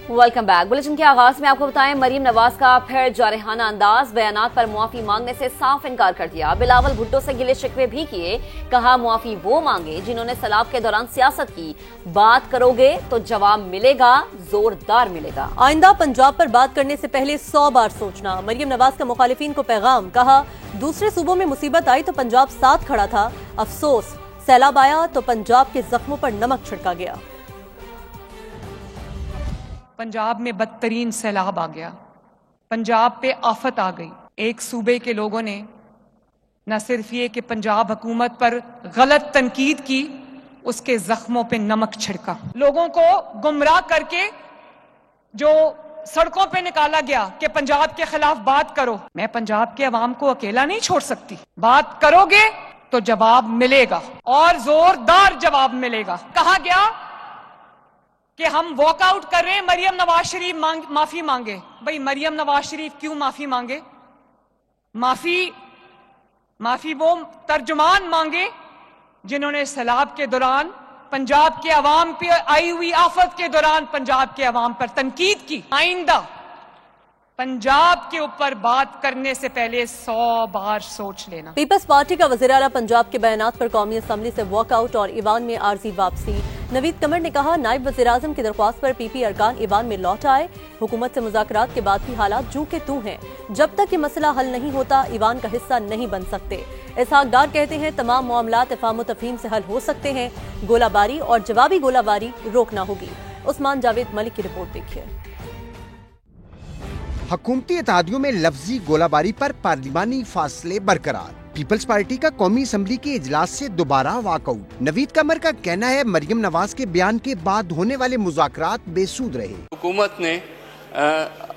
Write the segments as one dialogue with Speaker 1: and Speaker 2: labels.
Speaker 1: Welcome back. Bulletin के आगाज में आपको बताएं, मरीम नवाज का फिर जारहाना अंदाज, बयानात पर मुआफी मांगने से साफ इनकार कर दिया। बिलावल भुट्टो से गिले शिकवे भी किए, कहा मुआफी वो मांगे जिन्होंने सैलाब के दौरान सियासत की। बात करोगे तो जवाब मिलेगा, जोरदार मिलेगा।
Speaker 2: आइंदा पंजाब पर बात करने से पहले 100 बार सोचना। मरीम नवाज का मुखालिफिन को पैगाम, कहा दूसरे सूबों में मुसीबत आई तो पंजाब साथ खड़ा था, अफसोस सैलाब आया तो पंजाब के जख्मों पर नमक छिड़का गया।
Speaker 3: पंजाब में बदतरीन सैलाब आ गया, पंजाब पे आफत आ गई। एक सूबे के लोगों ने न सिर्फ ये कि पंजाब हुकूमत पर गलत तनकीद की, उसके जख्मों पे नमक छिड़का। लोगों को गुमराह करके जो सड़कों पे निकाला गया कि पंजाब के खिलाफ बात करो। मैं पंजाब के अवाम को अकेला नहीं छोड़ सकती। बात करोगे तो जवाब मिलेगा और जोरदार जवाब मिलेगा। कहा गया कि हम वॉकआउट कर रहे हैं, मरियम नवाज शरीफ माफी मांगे। भाई मरियम नवाज शरीफ क्यों माफी मांगे? माफी वो तर्जुमान मांगे जिन्होंने सैलाब के दौरान पंजाब के अवाम पे आई हुई आफत के दौरान पंजाब के अवाम पर तनकीद की। आइंदा पंजाब के ऊपर बात करने से पहले 100 बार सोच लेना।
Speaker 2: पीपल्स पार्टी का वज़ीर आला पंजाब के बयानात पर कौमी असम्बली से वॉकआउट और ईवान में आर्जी वापसी। नवीद कमर ने कहा नायब वज़ीर आज़म की दरख्वास्त पर पीपी अरकान ईवान में लौट आए। हुकूमत से मुज़ाकरात के बाद भी हालात जू के तू हैं, जब तक ये मसला हल नहीं होता ईवान का हिस्सा नहीं बन सकते। इसहाक डार कहते हैं तमाम मामलात इफ़हाम व तफ़हीम से हल हो सकते हैं, गोलाबारी और जवाबी गोलाबारी रोकना होगी। उस्मान जावेद मलिक की रिपोर्ट देखिए।
Speaker 4: हुकूमती इत्तेहादियों में लफ्जी गोलाबारी पर पार्लिमानी फासले बरकरार। पीपल्स पार्टी का कौमी असम्बली के इजलास से दोबारा वॉकआउट। नवीद कमर का कहना है मरियम नवाज के बयान के बाद होने वाले मुज़ाकरात बेसूद रहे।
Speaker 5: हुकूमत ने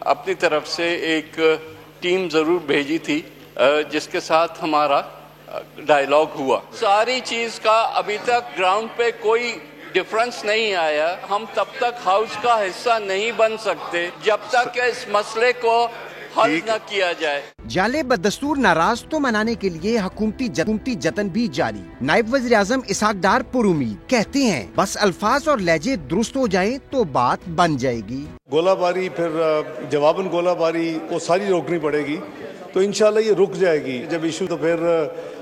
Speaker 5: अपनी तरफ से एक टीम जरूर भेजी थी जिसके साथ हमारा डायलॉग हुआ। सारी चीज का अभी तक ग्राउंड पे कोई डिफरेंस नहीं आया। हम तब तक हाउस का हिस्सा नहीं बन सकते जब तक इस मसले को हल न किया जाए।
Speaker 4: जाले बदस्तूर नाराज तो मनाने के लिए हुकूमती जतन भी जारी। नायब वज़ीर आज़म इसहाक डार पुरुमीद कहते हैं बस अल्फाज और लहजे दुरुस्त हो जाएं तो बात बन जाएगी।
Speaker 6: गोलाबारी फिर जवाबन गोलाबारी वो सारी रोकनी पड़ेगी तो इंशाल्लाह ये रुक जाएगी। जब इशू तो फिर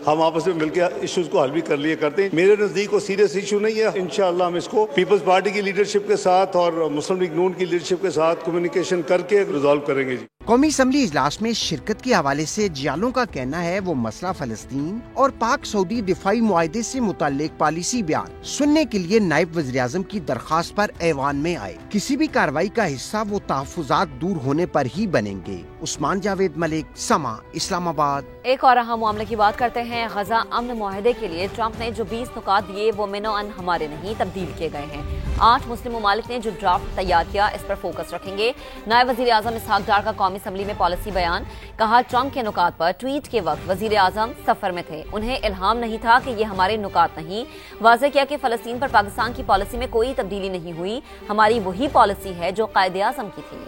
Speaker 6: हम आपस में मिलकर इश्यूज को हल भी कर लिए करते हैं। मेरे नजदीक को सीरियस इशू नहीं है। इंशाल्लाह हम इसको पीपल्स पार्टी की लीडरशिप के साथ और मुस्लिम लीग नून की लीडरशिप के साथ कम्युनिकेशन करके रिजॉल्व करेंगे। जी
Speaker 4: कौमी असम्बली इजलास में शिरकत के हवाले से जियालों का कहना है वो मसला फलस्तीन और पाक सऊदी दिफाई मुआहदे से मुताल्लिक पॉलिसी बयान सुनने के लिए नायब वज़ीर आज़म की दरख्वास्त पर ऐवान में आए। किसी भी कार्रवाई का हिस्सा वो तहफ़्फ़ुज़ात दूर होने पर ही बनेंगे। उस्मान जावेद मलिक, समा, इस्लामाबाद।
Speaker 1: एक और अहम मामले की बात करते हैं। गजा अमन मुआहदे के लिए ट्रंप ने जो 20 नुकात दिए वो मिनो अन हमारे नहीं तब्दील किए गए हैं। 8 मुस्लिम ममालिक ने जो ड्राफ्ट तैयार किया इस पर फोकस रखेंगे। नायब वज़ीर आज़म इसहाक डार का कौमी असम्बली में पॉलिसी बयान, कहा ट्रंप के नुकात पर ट्वीट के वक्त वज़ीर आज़म सफर में थे, उन्हें इल्हाम नहीं था कि ये हमारे नुकात नहीं। वाज़ेह किया कि फ़लस्तीन पर पाकिस्तान की पॉलिसी में कोई तब्दीली नहीं हुई, हमारी वही पॉलिसी है जो कायदे आज़म की थी।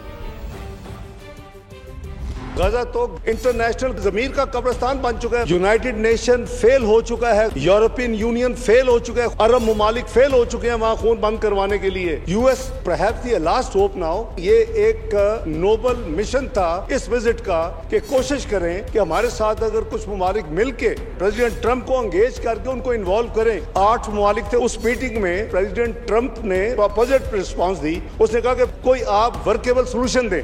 Speaker 6: गजा तो इंटरनेशनल जमीर का कब्रिस्तान बन चुका है। यूनाइटेड नेशन फेल हो चुका है, यूरोपियन यूनियन फेल हो चुका है, अरब मुमालिक फेल हो चुके हैं वहाँ खून बंद करवाने के लिए। US perhaps the last hope now. ये एक नोबल मिशन था इस विजिट का कि कोशिश करें कि हमारे साथ अगर कुछ मुमालिक मिलके प्रेसिडेंट ट्रंप को एंगेज करके उनको इन्वॉल्व करें। 8 मुमालिक थे उस मीटिंग में। प्रेसिडेंट ट्रंप ने पॉजिटिव रिस्पॉन्स दी। उसने कहा कि कोई आप वर्केबल सोल्यूशन दें।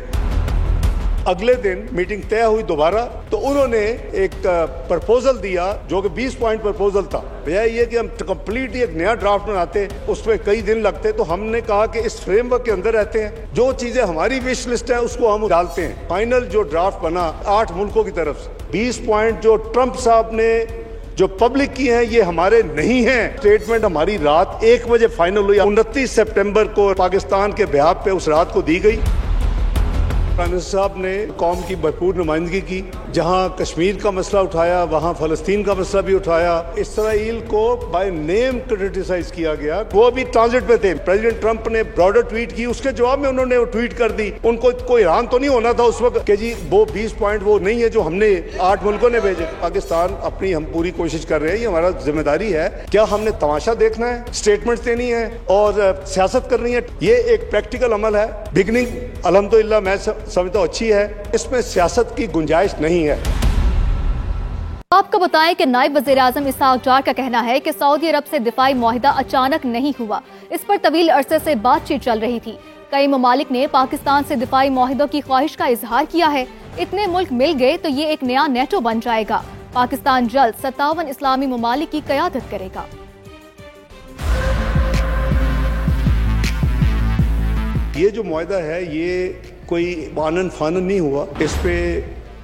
Speaker 6: अगले दिन मीटिंग तय हुई दोबारा, तो उन्होंने एक प्रपोजल दिया जो कि 20 पॉइंट प्रपोजल था। बजाय ये कि हम कंप्लीटली एक नया ड्राफ्ट बनाते उसमें कई दिन लगते, तो हमने कहा कि इस फ्रेमवर्क के अंदर रहते हैं, जो चीजें हमारी विश लिस्ट है उसको हम डालते हैं। फाइनल जो ड्राफ्ट बना 8 मुल्कों की तरफ से 20 पॉइंट जो ट्रंप साहब ने जो पब्लिक की हैं ये हमारे नहीं हैं। स्टेटमेंट हमारी रात 1 बजे फाइनल हुई। 29 सितंबर को पाकिस्तान के बिहाफ पे उस रात को दी गई। प्राइम मिनिस्टर साहब ने कौम की भरपूर नुमाइंदगी की, जहां कश्मीर का मसला उठाया वहां फलस्तीन का मसला भी उठाया। इसराइल को बाय नेम क्रिटिसाइज किया गया, वो भी ट्रांजिट पे थे। प्रेसिडेंट ट्रंप ने ब्रॉडर ट्वीट की, उसके जवाब में उन्होंने वो ट्वीट कर दी। उनको कोई हैरान तो नहीं होना था उस वक्त कि जी वो 20 पॉइंट वो नहीं है जो हमने 8 मुल्कों ने भेजे। पाकिस्तान अपनी हम पूरी कोशिश कर रहे हैं, ये हमारा जिम्मेदारी है। क्या हमने तमाशा देखना है, स्टेटमेंट्स देनी है और सियासत करनी है? ये एक प्रैक्टिकल अमल है। बिगनिंग अल्हम्दुलिल्लाह मैं समझता हूं अच्छी है, इसमें सियासत की गुंजाइश नहीं है।
Speaker 7: आपको बताएं कि नायब वज़ीर-ए-आज़म इसहाक डार का कहना है कि सऊदी अरब से दिफाई मुआहिदा अचानक नहीं हुआ, इस पर तवील अरसे से बातचीत चल रही थी। कई ममालिक ने पाकिस्तान से दिफाई मुआहिदों की ख्वाहिश का इजहार किया है। इतने मुल्क मिल गए तो ये एक नया नेटो बन जाएगा। पाकिस्तान जल्द 57 इस्लामी ममालिक की क़यादत करेगा।
Speaker 6: ये जो मुआहिदा है ये कोई आनन फानन नहीं हुआ। इस पे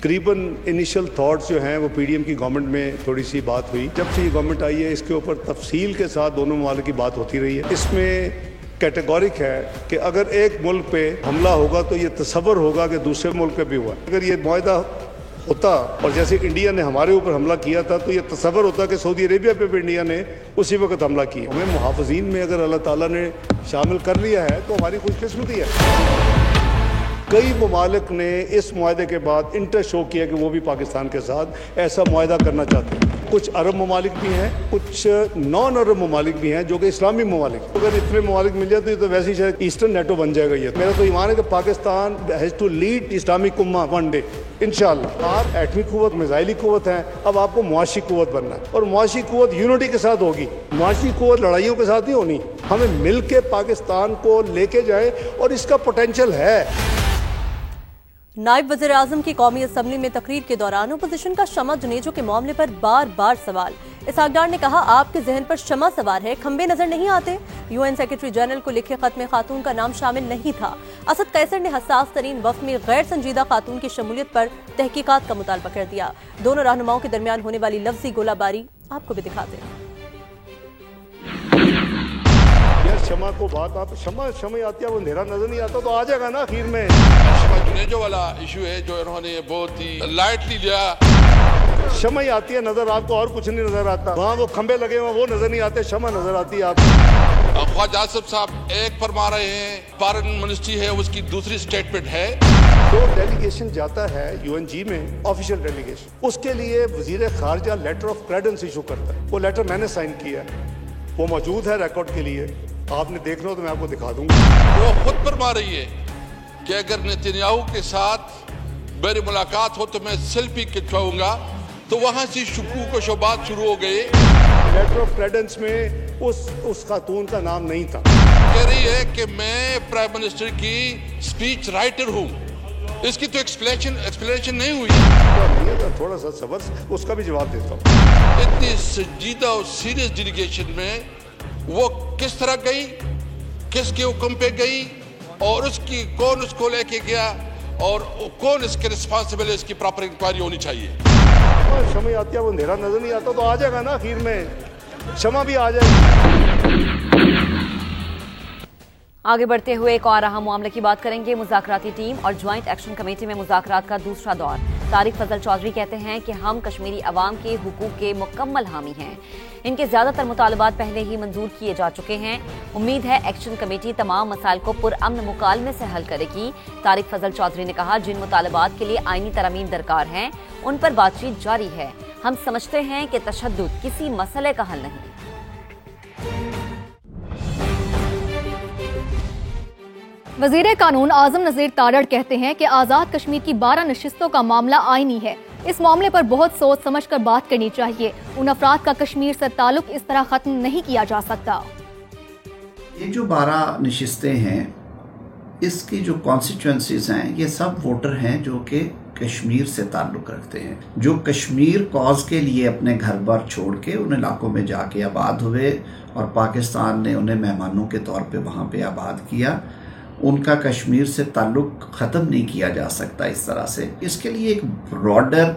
Speaker 6: करीबन इनिशियल थॉट्स जो हैं वो पीडीएम की गवर्नमेंट में थोड़ी सी बात हुई। जब से ये गवर्नमेंट आई है इसके ऊपर तफसील के साथ दोनों ममालिक की बात होती रही है। इसमें कैटेगोरिक है कि अगर एक मुल्क पे हमला होगा तो ये तसव्वुर होगा कि दूसरे मुल्क पे भी हुआ। अगर ये मुआहिदा होता और जैसे इंडिया ने हमारे ऊपर हमला किया था तो ये तसव्वुर होता कि सऊदी अरेबिया पे भी इंडिया ने उसी वक्त हमला किया। हमें मुहाफ़िज़ीन में अगर अल्लाह ताला ने शामिल कर लिया है तो हमारी खुशकिस्मती है। कई ममालिक ने इस मुआहिदे के बाद इंटरेस्ट शो किया कि वो भी पाकिस्तान के साथ ऐसा मुआहिदा करना चाहते हैं। कुछ अरब ममालिक भी हैं, कुछ नॉन अरब ममालिक भी हैं जो कि इस्लामी ममालिक। अगर इतने ममालिक मिल जाए तो वैसे ही शायद ईस्टर्न नेटो बन जाएगा। ये मेरा तो ईमान है कि Pakistan has to lead Islamic उम्मा वन डे इंशाअल्लाह। आप एटमी कुव्वत, मिसाइली कुव्वत हैं, अब आपको मुआशी कुव्वत बनना है और मुआशी कुव्वत यूनिटी के साथ होगी। मुआशी कुव्वत लड़ाइयों के साथ नहीं होनी। हमें मिल के पाकिस्तान को लेके जाए और इसका पोटेंशियल है।
Speaker 2: नायब वज़ीर-ए-आज़म की कौमी असम्बली में तकरीर के दौरान अपोजिशन का शमा जुनेजो के मामले पर बार बार सवाल। इसहाक डार ने कहा, आपके जहन पर शमा सवार है, खंबे नजर नहीं आते। यूएन सेक्रेटरी जनरल को लिखे खत में खातून का नाम शामिल नहीं था। असद कैसर ने हसास तरीन वक्त में गैर संजीदा खातून की शमूलियत पर तहकीकात का मुतालबा कर दिया। दोनों रहनुमाओं के दरमियान होने वाली लफ्जी गोलाबारी आपको भी दिखाते हैं।
Speaker 6: शमा को बात आप शमा आती है, वो अंधेरा नजर नहीं आता तो आ जाएगा ना आखिर में।
Speaker 8: शमा जुनेजो वाला इशू है जो इन्होंने बहुत ही लाइटली लिया।
Speaker 6: शमा आती है नजर, आपको और कुछ नहीं नजर आता। वहाँ वो खंबे लगे हुए वो नजर नहीं आते, शमा नजर आती है आपको।
Speaker 8: ख्वाजा आसिफ साहब एक फरमा रहे हैं, फॉरेन मिनिस्ट्री है उसकी दूसरी स्टेटमेंट है।
Speaker 6: तो डेलीगेशन जाता है यूएनजी में, ऑफिशियल डेलीगेशन, उसके लिए वजीर खारजा लेटर ऑफ क्रेडेंस इशू करता है। वो लेटर मैंने साइन किया है, वो मौजूद है रिकॉर्ड के लिए। आपने देखना हो तो मैं आपको दिखा दूंगा।
Speaker 8: वो खुद फरमा रही है कि अगर नेतन्याहू के साथ मेरी मुलाकात हो तो मैं सेल्फी खिंचवाऊंगा, तो वहां से शुकूक व शुबात शुरू हो गए।
Speaker 6: लेटर ऑफ क्रेडेंस में उस खातून का नाम नहीं था।
Speaker 8: कह रही है कि मैं प्राइम मिनिस्टर की स्पीच राइटर हूँ, इसकी तो एक्सप्लेनेशन नहीं हुई।
Speaker 6: थोड़ा सा सबर, उसका भी जवाब देता हूँ।
Speaker 8: इतनी संजीदा और सीरियस डेलीगेशन में वो किस तरह गई, किसके हुक्म पे गई और उसकी कौन उसको लेके गया और कौन इसके रिस्पॉन्सिबल है, इसकी प्रॉपर इंक्वायरी होनी चाहिए।
Speaker 6: शमा आती है, वो अंधेरा नजर नहीं आता तो आ जाएगा ना आखिर में। शमा भी आ जाएगी।
Speaker 1: आगे बढ़ते हुए एक और अहम मामले की बात करेंगे। मुज़ाकराती टीम और ज्वाइंट एक्शन कमेटी में मुज़ाकरात का दूसरा दौर। तारिक फजल चौधरी कहते हैं कि हम कश्मीरी अवाम के हुकूक के मुकम्मल हामी हैं। इनके ज्यादातर मुतालबात पहले ही मंजूर किए जा चुके हैं। उम्मीद है एक्शन कमेटी तमाम मसाइल को पुरअमन मुकालमे से हल करेगी। तारिक फजल चौधरी ने कहा, जिन मुतालबात के लिए आईनी तरमीम दरकार हैं उन पर बातचीत जारी है। हम समझते हैं कि तशद्दुद किसी मसले का हल नहीं।
Speaker 7: वज़ीर कानून आजम नज़ीर तारड़ कहते हैं कि आज़ाद कश्मीर की 12 नशिस्तों का मामला आईनी है। इस मामले पर बहुत सोच समझ कर बात करनी चाहिए। उन अफराद का कश्मीर से ताल्लुक इस तरह खत्म नहीं किया जा सकता।
Speaker 9: ये जो 12 नशिस्तें हैं, इसकी जो कॉन्स्टिट्यूंसीज हैं, ये सब वोटर हैं जो कि कश्मीर से ताल्लुक रखते हैं, जो कश्मीर कॉज के लिए अपने घर बार छोड़ के उन इलाकों में जाके आबाद हुए और पाकिस्तान ने उन्हें मेहमानों के तौर पे वहाँ पे आबाद किया। उनका कश्मीर से ताल्लुक ख़त्म नहीं किया जा सकता इस तरह से। इसके लिए एक ब्रॉडर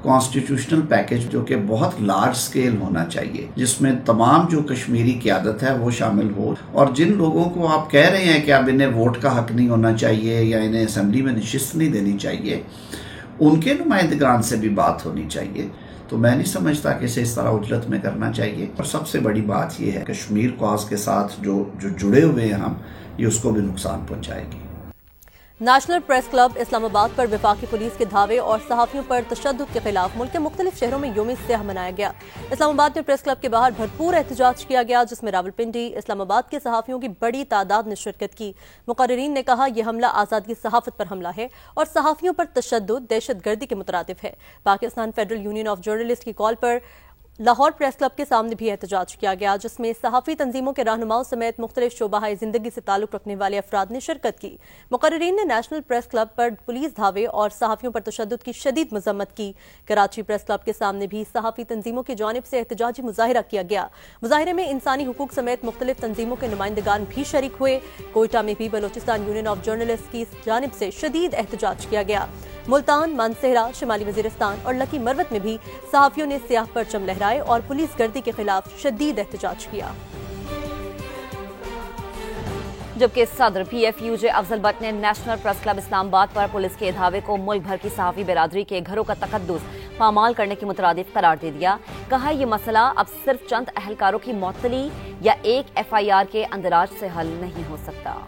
Speaker 9: कॉन्स्टिट्यूशनल पैकेज जो कि बहुत लार्ज स्केल होना चाहिए, जिसमें तमाम जो कश्मीरी क़यादत है वो शामिल हो। और जिन लोगों को आप कह रहे हैं कि अब इन्हें वोट का हक नहीं होना चाहिए या इन्हें असम्बली में नशिस्त नहीं देनी चाहिए, उनके नुमाइंदगान से भी बात होनी चाहिए। तो मैं नहीं समझता कि इसे इस तरह उजलत में करना चाहिए। और सबसे बड़ी बात यह है कश्मीर कॉज के साथ जो जुड़े हुए हैं हम, ये उसको भी नुकसान पहुंचाएगी।
Speaker 2: नेशनल प्रेस क्लब इस्लामाबाद पर वफाकी पुलिस के धावे और सहाफियों पर तशद्दुद के खिलाफ मुल्क के मुख्तलिफ शहरों में यौम सियाह मनाया गया। इस्लामाबाद में प्रेस क्लब के बाहर भरपूर एहतजाज किया गया, जिसमें रावलपिंडी, इस्लामाबाद के सहाफियों की बड़ी तादाद ने शिरकत की। मुकर्रिरीन ने कहा यह हमला आज़ादी सहाफत पर हमला है और सहाफियों पर तशद्दुद दहशतगर्दी के मुतरादिफ है। Pakistan federal union of journalist की कॉल पर लाहौर प्रेस क्लब के सामने भी एहतजाज किया गया, जिसमें सहाफ़ी तंजीमों के रहनुमाओं समेत मुख्तलिफ शोबाए जिंदगी से ताल्लुक रखने वाले अफराद ने शिरकत की। मुकर्रिरीन ने नेशनल प्रेस क्लब पर पुलिस धावे और सहाफ़ियों पर तशद्दुद की शदीद मजम्मत की। कराची प्रेस क्लब के सामने भी सहाफ़ी तंजीमों की जानिब से एहतजाजी मुजाहिरा किया गया। मुजाहिरे में इंसानी हुकूक समेत मुख्तलिफ तंजीमों के नुमाइंदगान भी शरीक हुए। कोयटा में भी बलोचिस्तान यूनियन ऑफ जर्नलिस्ट की जानिब से शदीद एहतजाज किया गया। मुल्तान, मानसेहरा, शिमाली वजीरिस्तान और लकी मरवत में भी सहाफियों ने सियाह परचम लहराए और पुलिस गर्दी के खिलाफ शदीद एहतजाज किया।
Speaker 1: जबकि सदर PFUJ अफजल भट्ट ने नेशनल प्रेस क्लब इस्लामाबाद पर पुलिस के धावे को मुल्क भर की सहाफी बिरादरी के घरों का तकद्दुस पामाल करने के मुतरादिफ करार दे दिया। कहा यह मसला अब सिर्फ चंद अहलकारों की मअतली या एक FIR के अंदराज से हल नहीं हो सकता।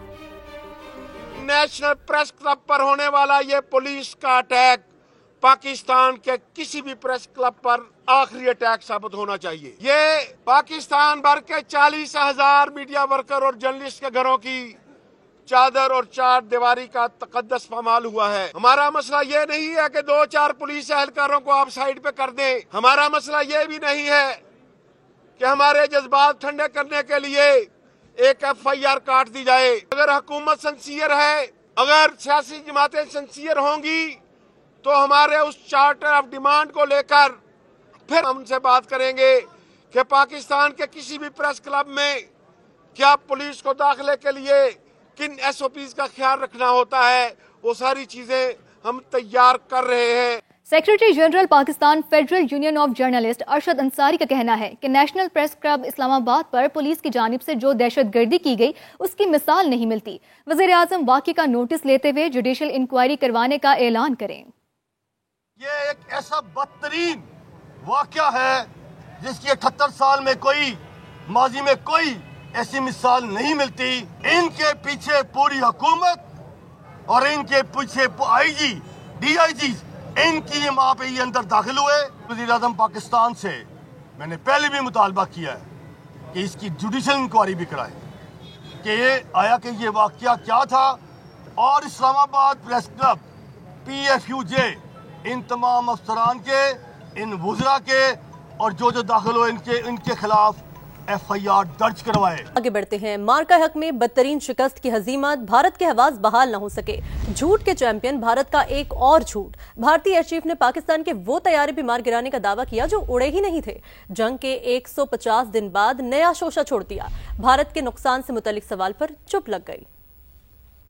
Speaker 10: नेशनल प्रेस क्लब पर होने वाला ये पुलिस का अटैक पाकिस्तान के किसी भी प्रेस क्लब पर आखिरी अटैक साबित होना चाहिए। ये पाकिस्तान भर के 40,000 मीडिया वर्कर और जर्नलिस्ट के घरों की चादर और चार दीवारी का तकद्दस पामाल हुआ है। हमारा मसला ये नहीं है कि 2-4 पुलिस एहलकारों को आप साइड पे कर दें। हमारा मसला ये भी नहीं है कि हमारे जज्बात ठंडे करने के लिए एक FIR काट दी जाए। अगर हुकूमत सिंसियर है, अगर सियासी जमातें सिंसियर होंगी तो हमारे उस चार्टर ऑफ डिमांड को लेकर फिर हम उनसे बात करेंगे कि पाकिस्तान के किसी भी प्रेस क्लब में क्या पुलिस को दाखिले के लिए किन SOPs का ख्याल रखना होता है, वो सारी चीजें हम तैयार कर रहे हैं।
Speaker 7: Secretary general Pakistan federal union of journalist Arshad Ansari का कहना है कि नेशनल प्रेस क्लब इस्लामाबाद पर पुलिस की जानिब से जो दहशतगर्दी की गई उसकी मिसाल नहीं मिलती। वज़ीर आज़म वाक़े का नोटिस लेते हुए जुडिशल इंक्वायरी करवाने का ऐलान करें।
Speaker 11: ये एक ऐसा बदतरीन वाक़या है जिसकी 78 साल में माजी में कोई ऐसी मिसाल नहीं मिलती। इनके पीछे पूरी हुकूमत और इनके पीछे IG, DIG इनकी ये माँ पे ये अंदर दाखिल हुए। वज़ीर आज़म पाकिस्तान से मैंने पहले भी मुतालबा किया है कि इसकी जुडिशल इंक्वायरी भी कराए कि ये आया कि ये वाक़या क्या था। और इस्लामाबाद प्रेस क्लब PFUJ इन तमाम अफसरान के, इन वुज़रा के और जो दाखिल हुए इनके खिलाफ FIR दर्ज करवाए।
Speaker 2: आगे बढ़ते हैं। मार्का हक में बदतरीन शिकस्त की हजीमत, भारत के हवास बहाल न हो सके। झूठ के चैंपियन भारत का एक और झूठ। भारतीय एयर चीफ ने पाकिस्तान के वो तैयारे भी मार गिराने का दावा किया जो उड़े ही नहीं थे। जंग के 150 दिन बाद नया शोशा छोड़ दिया। भारत के नुकसान से मुतल्लिक सवाल पर चुप लग गई।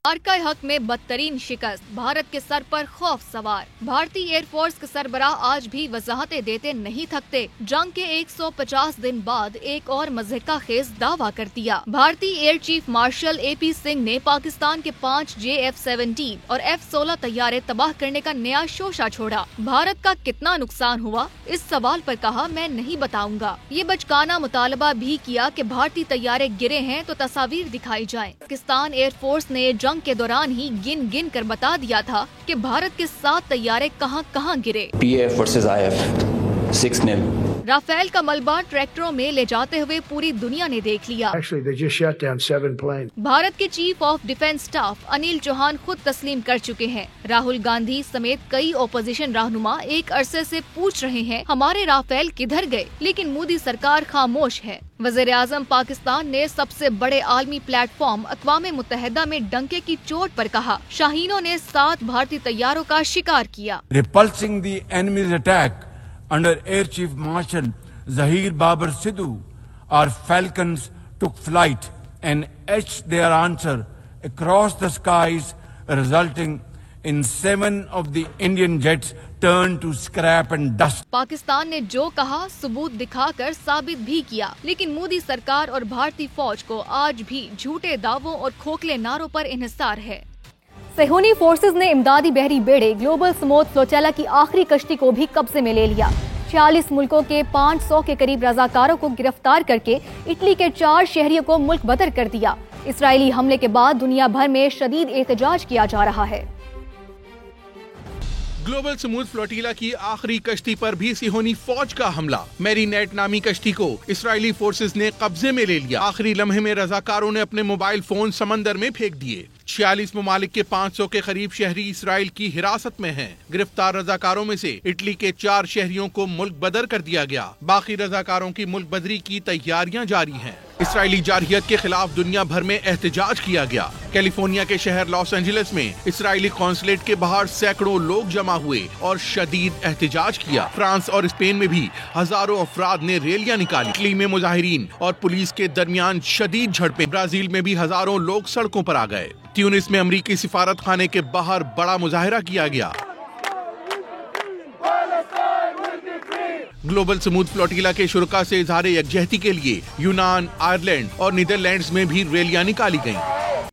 Speaker 7: मार्का हक में बदतरीन शिकस्त, भारत के सर पर खौफ सवार। भारतीय एयरफोर्स के सरबराह आज भी वजाहतें देते नहीं थकते। जंग के 150 दिन बाद एक और मज़हका खेज दावा कर दिया। भारतीय air chief marshal AP Singh ने पाकिस्तान के 5 JF-17 और F-16 तैयारे तबाह करने का नया शोशा छोड़ा। भारत का कितना नुकसान हुआ इस सवाल पर कहा, मैं नहीं बताऊंगा। ये बचकाना मुतालबा भी किया कि भारतीय तैयारे गिरे हैं तो तस्वीर दिखाई जाए। पाकिस्तान एयरफोर्स ने जंग के दौरान ही गिन गिन कर बता दिया था कि भारत के 7 तैयारे कहां कहां गिरे।
Speaker 12: PF versus IF 6-0।
Speaker 7: राफेल का मलबा ट्रैक्टरों में ले जाते हुए पूरी दुनिया ने देख लिया। भारत के chief of defence staff Anil Chauhan खुद तस्लीम कर चुके हैं। राहुल गांधी समेत कई ओपोजिशन रहनुमा एक अरसे से पूछ रहे हैं हमारे राफेल किधर गए, लेकिन मोदी सरकार खामोश है। वज़ीर आज़म पाकिस्तान ने सबसे बड़े आलमी प्लेटफॉर्म अक़वाम मुत्तहिदा में डंके की चोट पर कहा, शाहीनों ने 7 भारतीय तैयारों का शिकार किया।
Speaker 13: Repulsing the enemy's attack under Air Chief Marshal Zahir Babar Sidhu, our Falcons took flight and etched their answer across the skies, resulting in 7 of the Indian jets turned to scrap and dust.
Speaker 7: Pakistan ने जो कहा सबूत दिखाकर साबित भी किया, लेकिन मोदी सरकार और भारतीय फौज को आज भी झूठे दावों और खोखले नारों पर इन्हिसार है।
Speaker 2: सेहूनी फोर्सेज ने इमदादी बहरी बेड़े ग्लोबल समूद फ्लोटेला की आखिरी कश्ती को भी कब्जे में ले लिया। 46 मुल्कों के 500 के करीब रजाकारों को गिरफ्तार करके इटली के 4 शहरियों को मुल्क बदर कर दिया। इसराइली हमले के बाद दुनिया भर में शदीद एहतजाज किया जा रहा है।
Speaker 14: ग्लोबल स्मूथ फ्लोटीला की आखिरी कश्ती पर भी सिहोनी फौज का हमला। मैरीनेट नामी कश्ती को इसराइली फोर्सेस ने कब्जे में ले लिया। आखिरी लम्हे में रजाकारों ने अपने मोबाइल फोन समंदर में फेंक दिए। 46 ममालिक के 500 के करीब शहरी इसराइल की हिरासत में हैं। गिरफ्तार रजाकारों में से इटली के 4 शहरियों को मुल्क बदर कर दिया गया। बाकी रजाकारों की मुल्क बदरी की तैयारियां जारी हैं। इसराइली जारहियत के खिलाफ दुनिया भर में एहतजाज किया गया। कैलिफोर्निया के शहर लॉस एंजलिस में इसराइली कॉन्सुलेट के बाहर सैकड़ों लोग जमा हुए और शदीद एहतजाज किया। फ्रांस और स्पेन में भी हजारों अफराद ने रैलियां निकाली। इटली में मुजाहिरीन और पुलिस के दरमियान शदीद झड़पें। ब्राजील में भी हजारों लोग सड़कों पर आ गए। ट्यूनिस में अमरीकी सिफारत खाने के बाहर बड़ा मुजाहिरा किया गया। ग्लोबल स्मूथ फ्लोटीला के शुरका से इजहार यकजहती के लिए यूनान, आयरलैंड और नीदरलैंड्स में भी रैलियां निकाली गईं।